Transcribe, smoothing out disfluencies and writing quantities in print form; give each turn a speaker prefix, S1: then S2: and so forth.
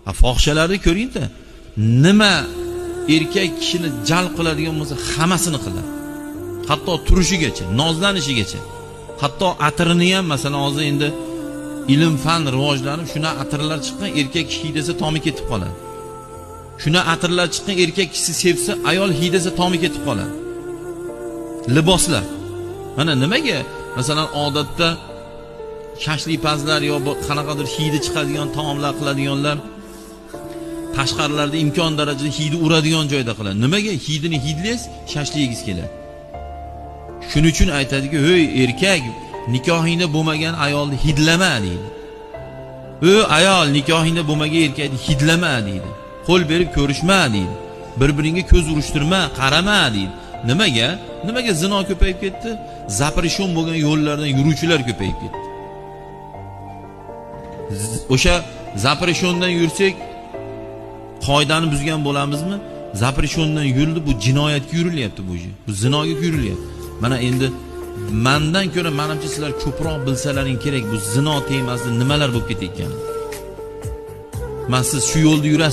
S1: Fohishalarni ko'ring-da. Nima erkak kishini jalb qiladigan bo'lsa, hammasini qiladi. Hatto turishigacha, nozlanishigacha. Hatto atirini ham, masalan, hozir endi ilm fan rivojlanib, shuna atirlar chiqqan, erkak kishi hidasa tomi ketib qoladi. Shuna atirlar chiqqan, erkak kishi sevsa, ayol hidasa tomi ketib qoladi. Liboslar. Mana nimaga? Masalan, odatda shashli pazlar yo qanaqadir hidi chiqadigan taomlar qiladiganlar tashqarilarda imkon darajada hidi uradigan joyda qiladi. Nimaga hidini hidlaysiz, shashligingiz keladi. Shuning uchun aytadiki, "Ey erkak, nikohingda bo'lmagan ayolni hidlama" deydi. Ayol nikohingda bo'lmagan erkakni hidlama deydi. Qo'l berib ko'rishma deydi. Bir-biringga ko'z urishtirma, qarama deydi. Nimaga? Nimaga zino ko'payib ketdi? Zaprishon bo'lgan yo'llardan yuruvchilar ko'payib ketdi. O'sha zaprishondan yursak, qoidani buzgan bo'lamizmi? Zaprishondan yurildi, bu jinoyatga yurilyapti bu. Bu zinoga yurilyapti. Mana endi mendan ko'ra menimcha sizlar ko'proq bilsalaring kerak bu zino temasida nimalar bo'lib ketayotganini. Men siz shu yo'lda yurasiz